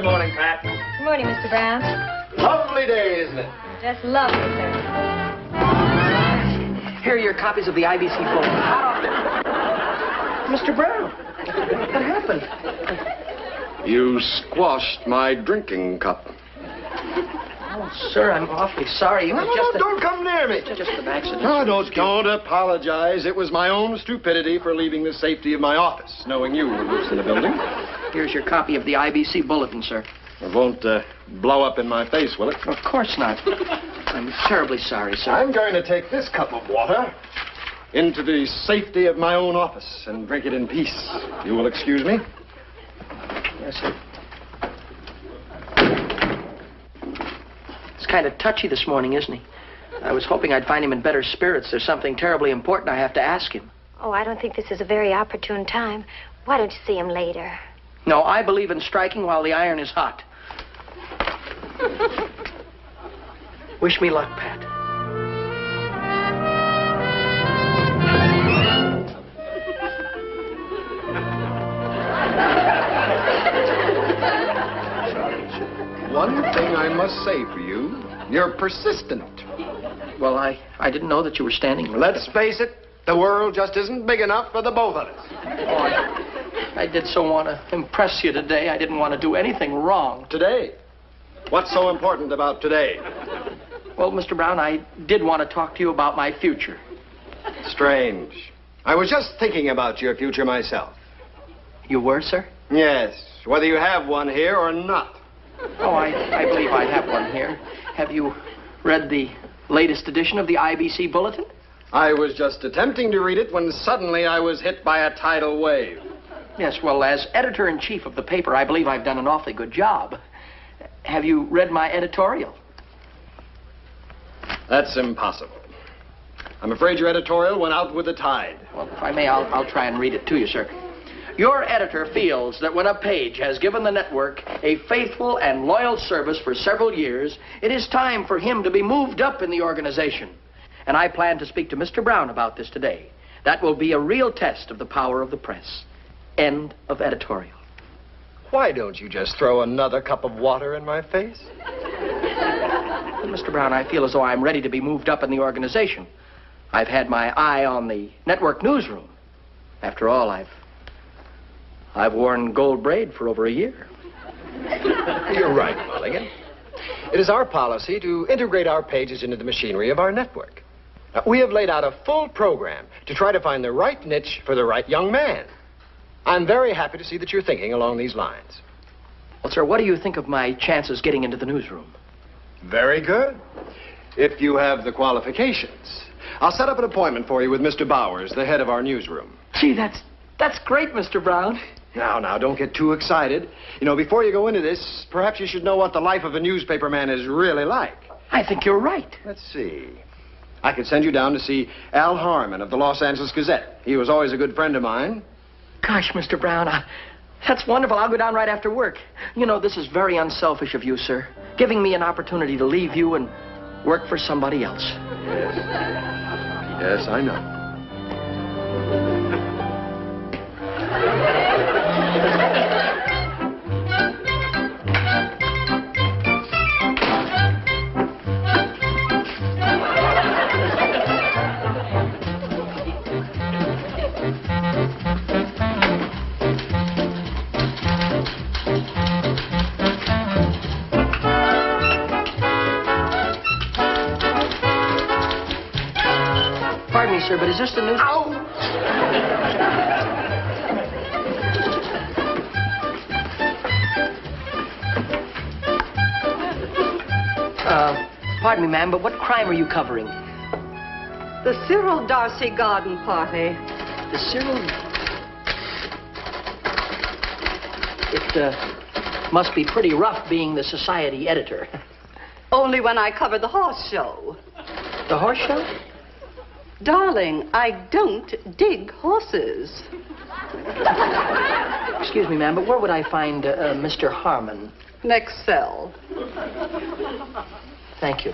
morning, Pat. Good morning, Mr. Brown. Lovely day, isn't it? Just lovely, sir. Here are your copies of the IBC Bulletin. Mr. Brown, what happened? You squashed my drinking cup. Oh, sir, I'm awfully sorry. It was Don't come near me. just an accident. No, don't apologize. It was my own stupidity for leaving the safety of my office, knowing you were loose in the building. Here's your copy of the IBC Bulletin, sir. It won't blow up in my face, will it? Of course not. I'm terribly sorry, sir. I'm going to take this cup of water into the safety of my own office and drink it in peace. You will excuse me? Yes, sir. He's kind of touchy this morning, isn't he? I was hoping I'd find him in better spirits. There's something terribly important I have to ask him. Oh, I don't think this is a very opportune time. Why don't you see him later? No, I believe in striking while the iron is hot. Wish me luck, Pat. One thing I must say for you, you're persistent. Well, I didn't know that you were standing. Let's face it, the world just isn't big enough for the both of us. Oh, I did so want to impress you today. I didn't want to do anything wrong. Today? What's so important about today? Well, Mr. Brown, I did want to talk to you about my future. Strange. I was just thinking about your future myself. You were, sir? Yes, whether you have one here or not. Oh, I believe I have one here. Have you read the latest edition of the IBC Bulletin? I was just attempting to read it when suddenly I was hit by a tidal wave. Yes, well, as editor-in-chief of the paper, I believe I've done an awfully good job. Have you read my editorial? That's impossible. I'm afraid your editorial went out with the tide. Well, if I may, I'll try and read it to you, sir. Your editor feels that when a page has given the network a faithful and loyal service for several years, it is time for him to be moved up in the organization. And I plan to speak to Mr. Brown about this today. That will be a real test of the power of the press. End of editorial. Why don't you just throw another cup of water in my face? Well, Mr. Brown, I feel as though I'm ready to be moved up in the organization. I've had my eye on the network newsroom. After all, I've worn gold braid for over a year. You're right, Mulligan. It is our policy to integrate our pages into the machinery of our network. We have laid out a full program to try to find the right niche for the right young man. I'm very happy to see that you're thinking along these lines. Well, sir, what do you think of my chances getting into the newsroom? Very good. If you have the qualifications. I'll set up an appointment for you with Mr. Bowers, the head of our newsroom. Gee, that's great, Mr. Brown. Now, don't get too excited. You know, before you go into this, perhaps you should know what the life of a newspaper man is really like. I think you're right. Let's see. I could send you down to see Al Harmon of the Los Angeles Gazette. He was always a good friend of mine. Gosh, Mr. Brown, that's wonderful. I'll go down right after work. You know, this is very unselfish of you, sir. Giving me an opportunity to leave you and work for somebody else. Yes, I know. Pardon me, sir, but is this the news? Ow! Pardon me, ma'am, but what crime are you covering? The Cyril Darcy garden party. The Cyril... It must be pretty rough being the society editor. Only when I cover the horse show. The horse show? Darling, I don't dig horses. Excuse me, ma'am, but where would I find Mr. Harmon? Next cell. Thank you.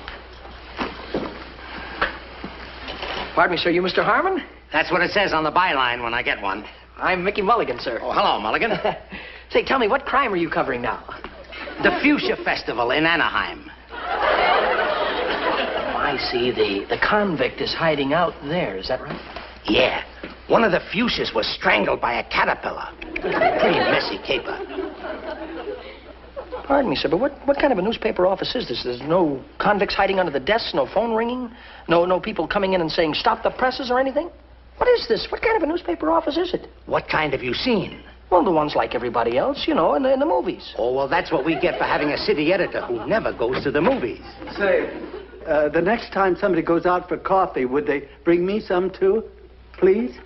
Pardon me, sir, you Mr. Harmon? That's what it says on the byline when I get one. I'm Mickey Mulligan, sir. Oh, hello, Mulligan. Say, tell me, what crime are you covering now? The Fuchsia Festival in Anaheim. I see. The convict is hiding out there. Is that right? Yeah. One of the fuchsias was strangled by a caterpillar. Pretty messy caper. Pardon me, sir, but what kind of a newspaper office is this? There's no convicts hiding under the desks, no phone ringing, no people coming in and saying, stop the presses or anything? What is this? What kind of a newspaper office is it? What kind have you seen? Well, the ones like everybody else, you know, in the movies. Oh, well, that's what we get for having a city editor who never goes to the movies. Say, the next time somebody goes out for coffee, would they bring me some too? Please?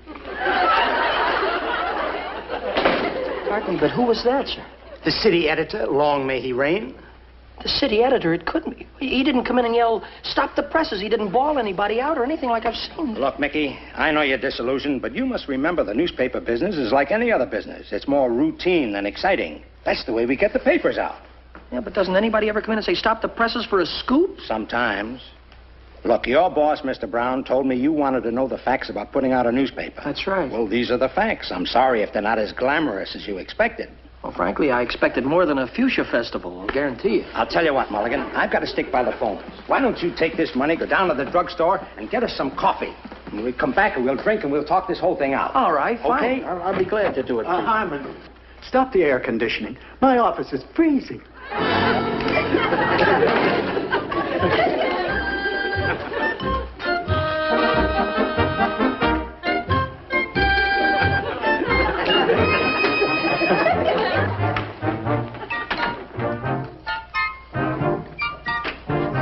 Pardon me, but who was that, sir? The city editor, long may he reign. The city editor, it couldn't be. He didn't come in and yell, stop the presses. He didn't bawl anybody out or anything like I've seen. Look, Mickey, I know you're disillusioned, but you must remember the newspaper business is like any other business. It's more routine than exciting. That's the way we get the papers out. Yeah, but doesn't anybody ever come in and say, stop the presses for a scoop? Sometimes. Look, your boss, Mr. Brown, told me you wanted to know the facts about putting out a newspaper. That's right. Well, these are the facts. I'm sorry if they're not as glamorous as you expected. Well, frankly, I expected more than a fuchsia festival, I'll guarantee you. I'll tell you what, Mulligan, I've got to stick by the phone. Why don't you take this money, go down to the drugstore, and get us some coffee? And we'll come back and we'll drink and we'll talk this whole thing out. All right, fine. Okay? I'll be glad to do it. Harmon, stop the air conditioning. My office is freezing.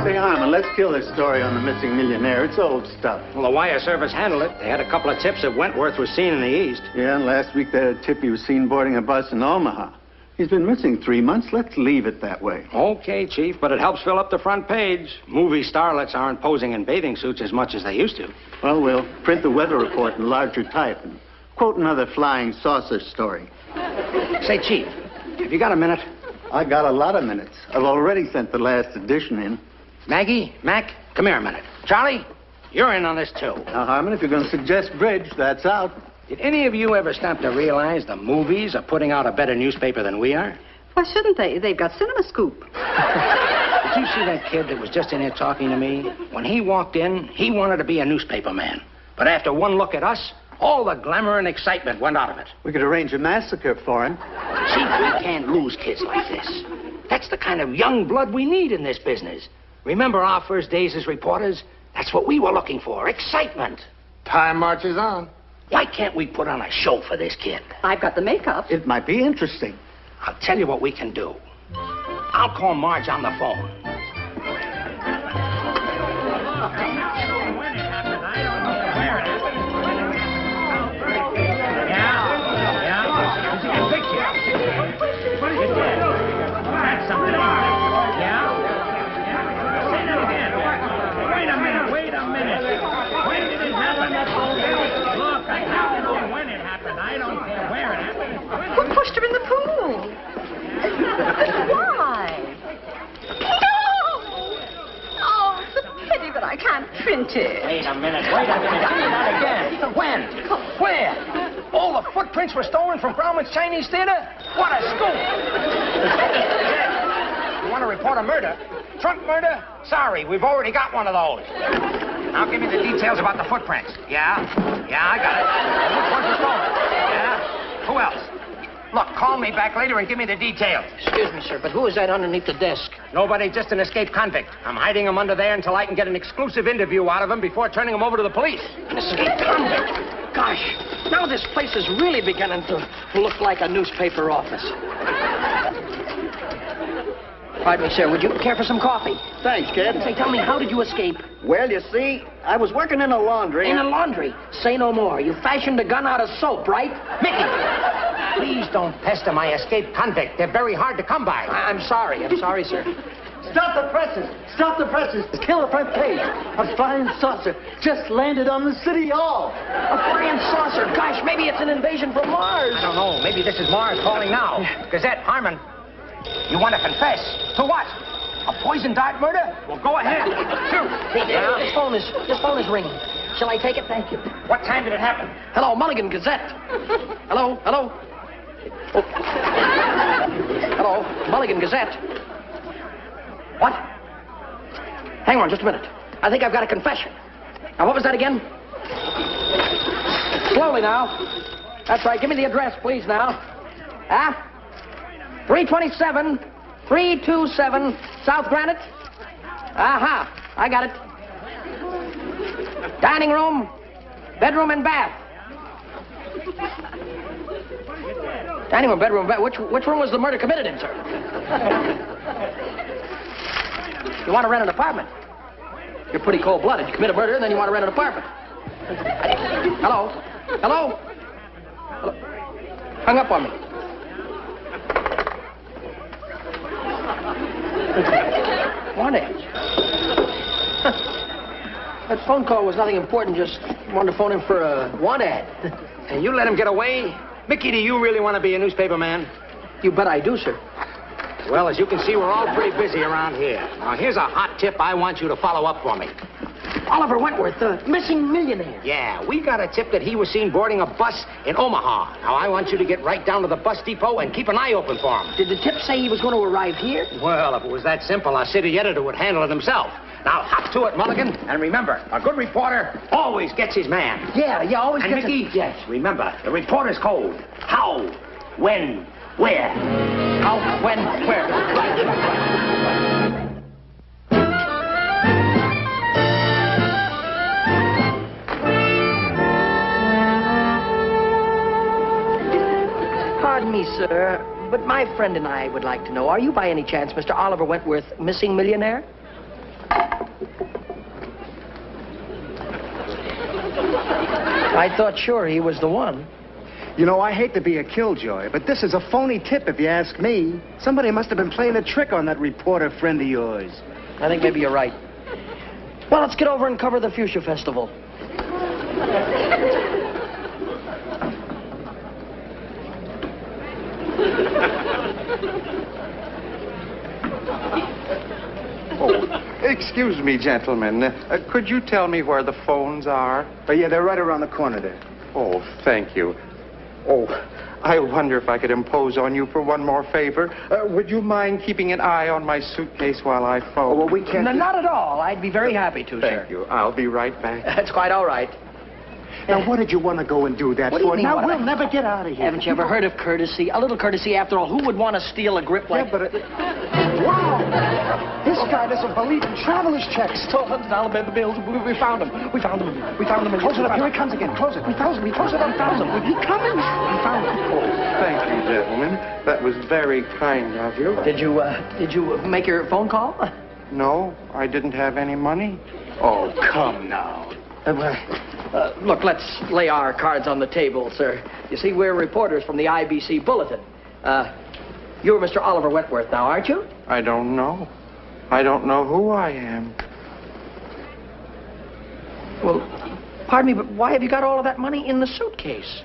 Say, Harmon, let's kill this story on the missing millionaire. It's old stuff. Well, the wire service handled it. They had a couple of tips that Wentworth was seen in the East. Yeah, and last week they had a tip he was seen boarding a bus in Omaha. He's been missing 3 months. Let's leave it that way. Okay, Chief, but it helps fill up the front page. Movie starlets aren't posing in bathing suits as much as they used to. Well, we'll print the weather report in larger type and quote another flying saucer story. Say, Chief, have you got a minute? I got a lot of minutes. I've already sent the last edition in. Maggie, Mac, come here a minute. Charlie, you're in on this, too. Now, Harmon, if you're going to suggest bridge, that's out. Did any of you ever stop to realize the movies are putting out a better newspaper than we are? Why shouldn't they? They've got Cinema Scoop. Did you see that kid that was just in here talking to me? When he walked in, he wanted to be a newspaper man. But after one look at us, all the glamour and excitement went out of it. We could arrange a massacre for him. Chief, we can't lose kids like this. That's the kind of young blood we need in this business. Remember our first days as reporters? That's what we were looking for, excitement. Time marches on. Why can't we put on a show for this kid? I've got the makeup. It might be interesting. I'll tell you what we can do. I'll call Marge on the phone. Who pushed her in the pool? Why? No! Oh, it's a pity that I can't print it. Wait a minute. Give me that again. When? Where? All the footprints were stolen from Grauman's Chinese Theater? What a scoop! You want to report a murder? Trunk murder? Sorry, we've already got one of those. Now give me the details about the footprints. Yeah, I got it. Which ones were stolen? Yeah? Who else? Look, call me back later and give me the details. Excuse me, sir, but who is that underneath the desk? Nobody, just an escaped convict. I'm hiding him under there until I can get an exclusive interview out of him before turning him over to the police. An escaped convict? Gosh, now this place is really beginning to look like a newspaper office. Pardon me, sir, would you care for some coffee? Thanks, kid. Say, tell me, how did you escape? Well, you see, I was working in a laundry. In a laundry? Say no more. You fashioned a gun out of soap, right? Mickey! Please don't pester my escaped convict. They're very hard to come by. I'm sorry, sir. Stop the presses! Stop the presses! Kill the front page. A flying saucer just landed on the city hall. A flying saucer? Gosh, maybe it's an invasion from Mars. I don't know. Maybe this is Mars calling now. Gazette, Harmon, you want to confess? To what? A poison dart murder? Well, go ahead. Shoot. This phone is ringing. Shall I take it? Thank you. What time did it happen? Hello, Mulligan Gazette. Hello? Oh. Hello, Mulligan Gazette. What? Hang on just a minute. I think I've got a confession. Now, what was that again? Slowly now. That's right. Give me the address, please, now. 327 South Granite? Aha. I got it. Dining room, bedroom, and bath. Dining room, bedroom, bath. Which room was the murder committed in, sir? You want to rent an apartment? You're pretty cold-blooded. You commit a murder, and then you want to rent an apartment. Hello? Hello? Hello? Hung up on me. Wanted. That phone call was nothing important, just wanted to phone him for a want ad. And you let him get away? Mickey, do you really want to be a newspaper man? You bet I do, sir. Well, as you can see, we're all pretty busy around here. Now, here's a hot tip I want you to follow up for me. Oliver Wentworth, the missing millionaire. Yeah, we got a tip that he was seen boarding a bus in Omaha. Now, I want you to get right down to the bus depot and keep an eye open for him. Did the tip say he was going to arrive here? Well, if it was that simple, our city editor would handle it himself. Now, hop to it, Mulligan. And remember, a good reporter always gets his man. Yeah, always and gets Mickey, yes. Remember, the reporter's code. How, when, where. How, when, where. Pardon me, sir, but my friend and I would like to know, are you by any chance Mr. Oliver Wentworth, missing millionaire? I thought sure he was the one. You know, I hate to be a killjoy, but this is a phony tip if you ask me. Somebody must have been playing a trick on that reporter friend of yours. I think maybe you're right. Well, let's get over and cover the Fuchsia Festival. Excuse me, gentlemen. Could you tell me where the phones are? Oh, yeah, they're right around the corner there. Oh, thank you. Oh, I wonder if I could impose on you for one more favor. Would you mind keeping an eye on my suitcase while I phone? Oh, well, we can't... No, not at all. I'd be very happy to, sir. Thank you. I'll be right back. That's quite all right. Now, what did you want to go and do that What do you for? mean, Now, what we'll I- never get out of here. Haven't you ever heard of courtesy? A little courtesy, after all. Who would want to steal a grip like... Yeah, but... Wow! This guy doesn't believe in traveler's checks. $1,200 bills. We found him. We found him. We found him. Close it up. Here he comes again. Close it. We found him. We close it up. Found him. He coming. We found him. Oh, thank you, gentlemen. That was very kind of you. Did you make your phone call? No, I didn't have any money. Oh, come now. Look, let's lay our cards on the table, sir. You see, we're reporters from the IBC Bulletin. You're Mr. Oliver Wentworth now, aren't you? I don't know. I don't know who I am. Well, pardon me, but why have you got all of that money in the suitcase?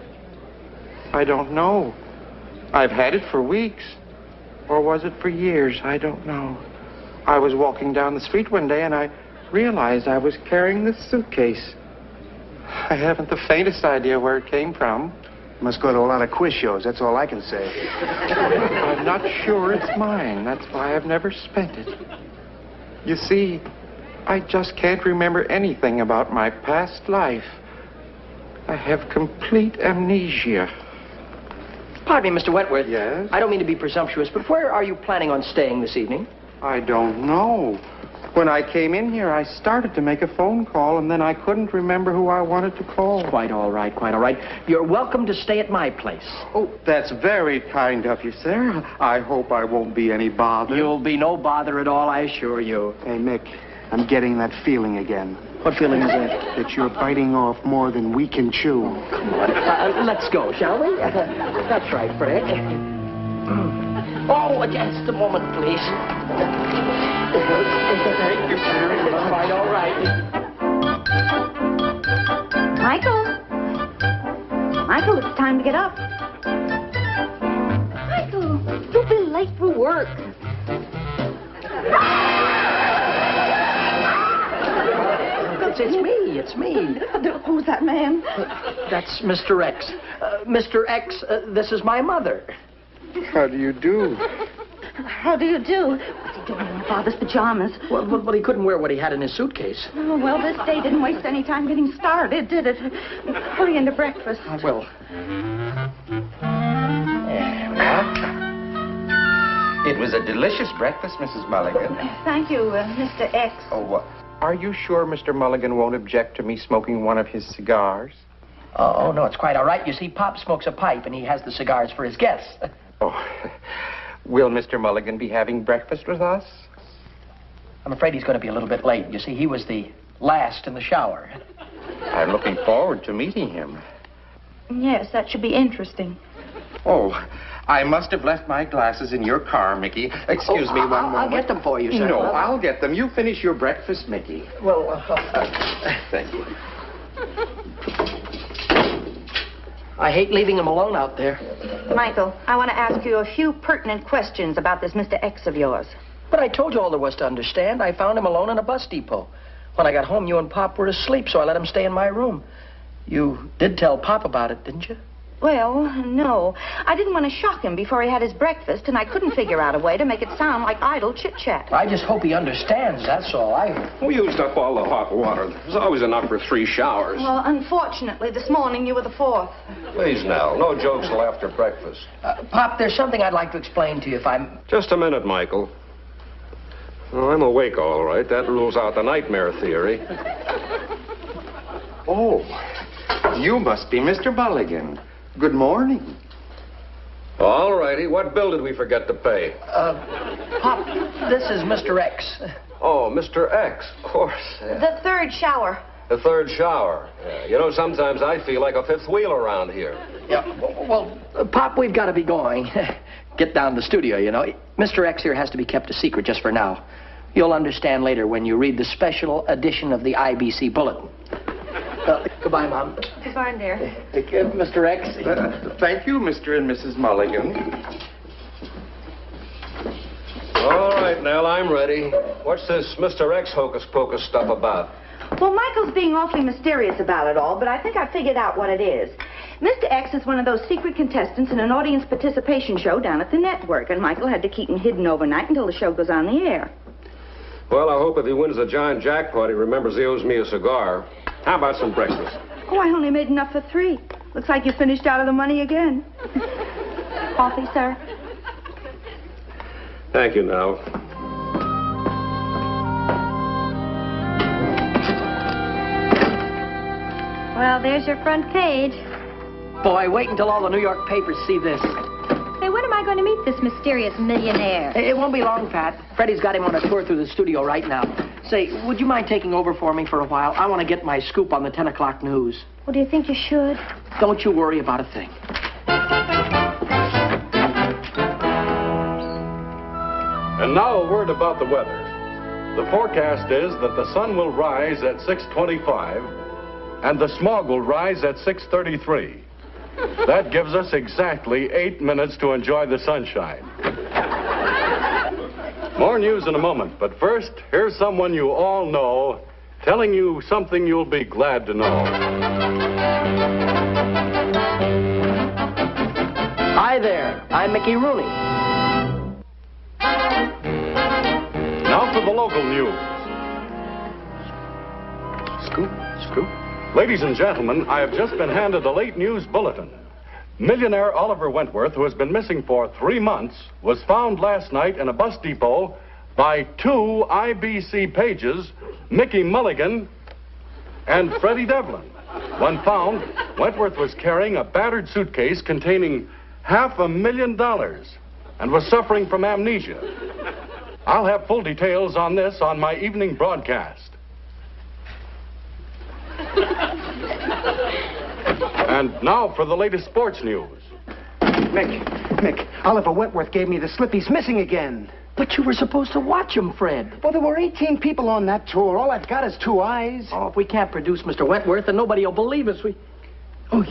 I don't know. I've had it for weeks. Or was it for years? I don't know. I was walking down the street one day and I realized I was carrying this suitcase. I haven't the faintest idea where it came from. Must go to a lot of quiz shows. That's all I can say. I'm not sure it's mine. That's why I've never spent it. You see, I just can't remember anything about my past life. I have complete amnesia. Pardon me, Mr. Wentworth. Yes? I don't mean to be presumptuous, but where are you planning on staying this evening? I don't know. When I came in here, I started to make a phone call, and then I couldn't remember who I wanted to call. Quite all right, quite all right. You're welcome to stay at my place. Oh, that's very kind of you, sir. I hope I won't be any bother. You'll be no bother at all, I assure you. Hey, Mick, I'm getting that feeling again. What feeling is that? That you're biting off more than we can chew. Come on, let's go, shall we? That's right, Fred. Oh, just a moment, please. Thank you, sir. It's quite all right. Michael, it's time to get up. Michael, you'll be late for work. It's me. Who's that man? That's Mr. X. Mr. X, this is my mother. How do you do? How do you do? What's he doing in my father's pajamas? Well, he couldn't wear what he had in his suitcase. Oh, well, this day didn't waste any time getting started, did it? Hurry into breakfast. I will. It was a delicious breakfast, Mrs. Mulligan. Thank you, Mr. X. Oh, are you sure Mr. Mulligan won't object to me smoking one of his cigars? Oh, no, it's quite all right. You see, Pop smokes a pipe, and he has the cigars for his guests. Oh, will Mr. Mulligan be having breakfast with us? I'm afraid he's going to be a little bit late. You see, he was the last in the shower. I'm looking forward to meeting him. Yes, that should be interesting. Oh, I must have left my glasses in your car, Mickey. Excuse me one moment. I'll get them for you, sir. No, I'll get them. You finish your breakfast, Mickey. Well, thank you. I hate leaving him alone out there. Michael, I want to ask you a few pertinent questions about this Mr. X of yours. But I told you all there was to understand. I found him alone in a bus depot. When I got home, you and Pop were asleep, so I let him stay in my room. You did tell Pop about it, didn't you? Well, no. I didn't want to shock him before he had his breakfast, and I couldn't figure out a way to make it sound like idle chit-chat. I just hope he understands, that's all. We used up all the hot water. There's always enough for 3 showers. Well, unfortunately, this morning you were the 4th. Please, now, no jokes till after breakfast. Pop, there's something I'd like to explain to you if I'm... Just a minute, Michael. Oh, I'm awake, all right. That rules out the nightmare theory. Oh, you must be Mr. Mulligan. Good morning. All righty. What bill did we forget to pay? Pop, this is Mr. X. Oh, Mr. X, of course. The 3rd shower. The 3rd shower. Yeah. You know, sometimes I feel like a 5th wheel around here. Yeah, well, Pop, we've got to be going. Get down to the studio, you know. Mr. X here has to be kept a secret just for now. You'll understand later when you read the special edition of the IBC Bulletin. Goodbye, Mom. Goodbye, dear. Mr. X. Thank you, Mr. and Mrs. Mulligan. All right, Nell, I'm ready. What's this Mr. X hocus-pocus stuff about? Well, Michael's being awfully mysterious about it all, but I think I figured out what it is. Mr. X is one of those secret contestants in an audience participation show down at the network, and Michael had to keep him hidden overnight until the show goes on the air. Well, I hope if he wins the giant jackpot, he remembers he owes me a cigar. How about some breakfast? Oh, I only made enough for 3. Looks like you finished out of the money again. Coffee, sir? Thank you, Nell. Well, there's your front page. Boy, wait until all the New York papers see this. Say, when am I going to meet this mysterious millionaire? It won't be long, Pat. Freddie's got him on a tour through the studio right now. Say, would you mind taking over for me for a while? I want to get my scoop on the 10 o'clock news. Well, do you think you should? Don't you worry about a thing. And now a word about the weather. The forecast is that the sun will rise at 6:25 and the smog will rise at 6:33. That gives us exactly 8 minutes to enjoy the sunshine. More news in a moment, but first, here's someone you all know telling you something you'll be glad to know. Hi there, I'm Mickey Rooney. Now for the local news. Scoop. Ladies and gentlemen, I have just been handed a late news bulletin. Millionaire Oliver Wentworth, who has been missing for 3 months, was found last night in a bus depot by 2 IBC pages, Mickey Mulligan and Freddie Devlin. When found, Wentworth was carrying a battered suitcase containing $500,000 and was suffering from amnesia. I'll have full details on this on my evening broadcast. And now for the latest sports news. Mick, Oliver Wentworth gave me the slip. He's missing again. But you were supposed to watch him, Fred. Well, there were 18 people on that tour. All I've got is 2 eyes. Oh, if we can't produce Mr. Wentworth, then nobody will believe us. Oh,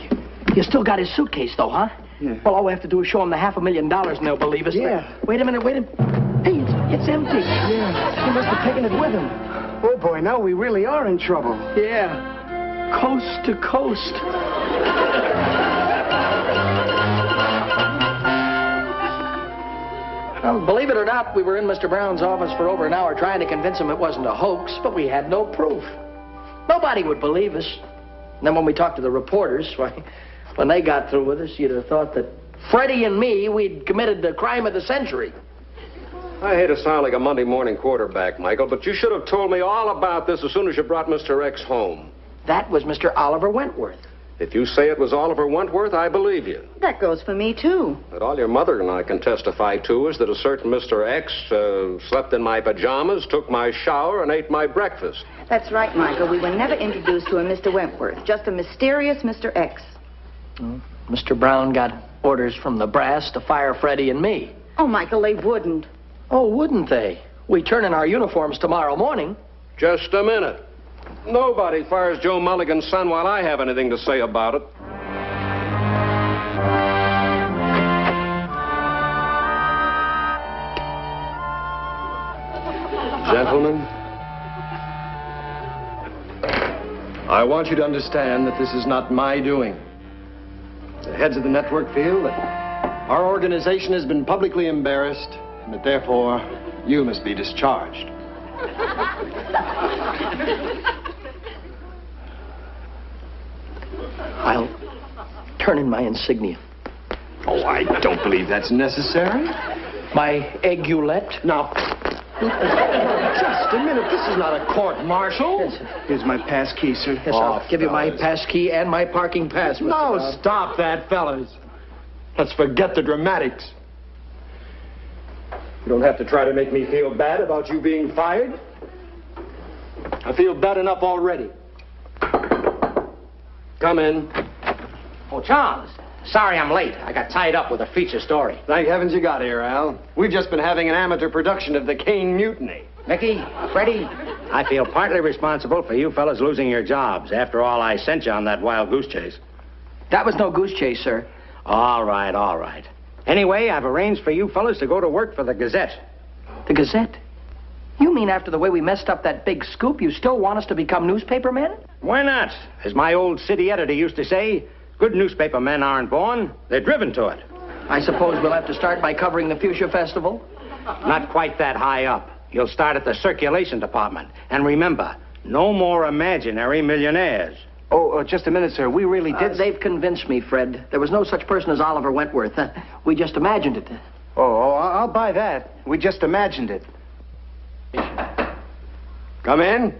you still got his suitcase, though, huh? Yeah. Well, all we have to do is show him the $500,000 and they'll believe us. Yeah. Wait a minute. Hey, it's empty. Yeah, he must have taken it with him. Oh, boy, now we really are in trouble. Yeah. Coast to coast. Well, believe it or not, we were in Mr. Brown's office for over an hour trying to convince him it wasn't a hoax, but we had no proof. Nobody would believe us. And then when we talked to the reporters, why, when they got through with us, you'd have thought that Freddie and me, we'd committed the crime of the century. I hate to sound like a Monday morning quarterback, Michael, but you should have told me all about this as soon as you brought Mr. X home. That was Mr. Oliver Wentworth. If you say it was Oliver Wentworth, I believe you. That goes for me, too. But all your mother and I can testify to is that a certain Mr. X slept in my pajamas, took my shower, and ate my breakfast. That's right, Michael. We were never introduced to a Mr. Wentworth. Just a mysterious Mr. X. Mr. Brown got orders from the brass to fire Freddie and me. Oh, Michael, they wouldn't. Oh, wouldn't they? We turn in our uniforms tomorrow morning. Just a minute. Nobody fires Joe Mulligan's son while I have anything to say about it. Gentlemen, I want you to understand that this is not my doing. The heads of the network feel that our organization has been publicly embarrassed and that therefore you must be discharged. I'll turn in my insignia. Oh, I don't believe that's necessary. My aiguillette? Now, just a minute. This is not a court-martial. Here's my pass key, sir. Yes, I'll give you my pass key and my parking pass, Mr. No, Brown. stop that, fellas. Let's forget the dramatics. You don't have to try to make me feel bad about you being fired. I feel bad enough already. Come in. Oh, Charles. Sorry I'm late. I got tied up with a feature story. Thank heavens you got here, Al. We've just been having an amateur production of the Kane Mutiny. Mickey, Freddie, I feel partly responsible for you fellas losing your jobs. After all, I sent you on that wild goose chase. That was no goose chase, sir. All right, all right. Anyway, I've arranged for you fellas to go to work for the Gazette. The Gazette? You mean after the way we messed up that big scoop, you still want us to become newspaper men? Why not? As my old city editor used to say, good newspaper men aren't born, they're driven to it. I suppose we'll have to start by covering the Fuchsia Festival? Not quite that high up. You'll start at the circulation department. And remember, no more imaginary millionaires. Oh, just a minute, sir. We really did... They've convinced me, Fred. There was no such person as Oliver Wentworth. We just imagined it. Oh, I'll buy that. We just imagined it. Come in.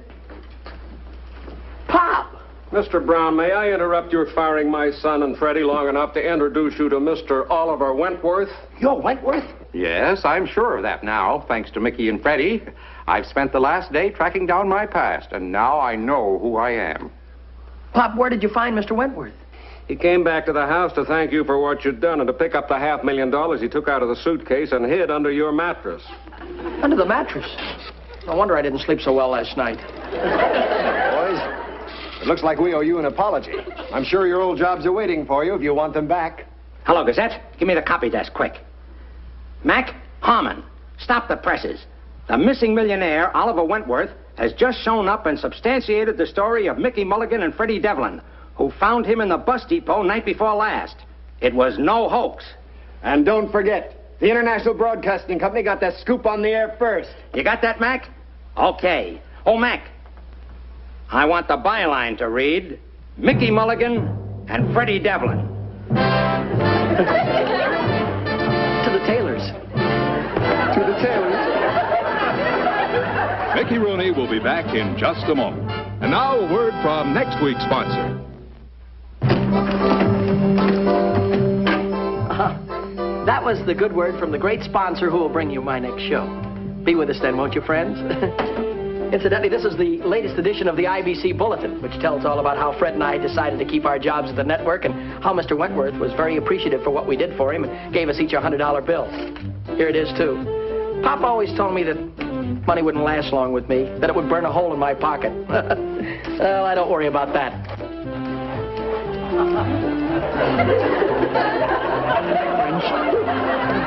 Pop! Mr. Brown, may I interrupt your firing my son and Freddie long enough to introduce you to Mr. Oliver Wentworth? You're Wentworth? Yes, I'm sure of that now, thanks to Mickey and Freddie. I've spent the last day tracking down my past, and now I know who I am. Pop, where did you find Mr. Wentworth? He came back to the house to thank you for what you'd done and to pick up the $500,000 he took out of the suitcase and hid under your mattress. Under the mattress? No wonder I didn't sleep so well last night. Boys, it looks like we owe you an apology. I'm sure your old jobs are waiting for you if you want them back. Hello, Gazette. Give me the copy desk, quick. Mac, Harmon, stop the presses. The missing millionaire, Oliver Wentworth, has just shown up and substantiated the story of Mickey Mulligan and Freddie Devlin, who found him in the bus depot night before last. It was no hoax. And don't forget, the International Broadcasting Company got that scoop on the air first. You got that, Mac? Okay. Oh, Mac, I want the byline to read, Mickey Mulligan and Freddie Devlin. To the tailors. To the tailors. Mickey Rooney will be back in just a moment. And now a word from next week's sponsor. That was the good word from the great sponsor who will bring you my next show. Be with us then, won't you, friends? Incidentally, this is the latest edition of the IBC Bulletin, which tells all about how Fred and I decided to keep our jobs at the network and how Mr. Wentworth was very appreciative for what we did for him and gave us each a $100 bill. Here it is, too. Pop always told me that money wouldn't last long with me, that it would burn a hole in my pocket. Well, I don't worry about that. French.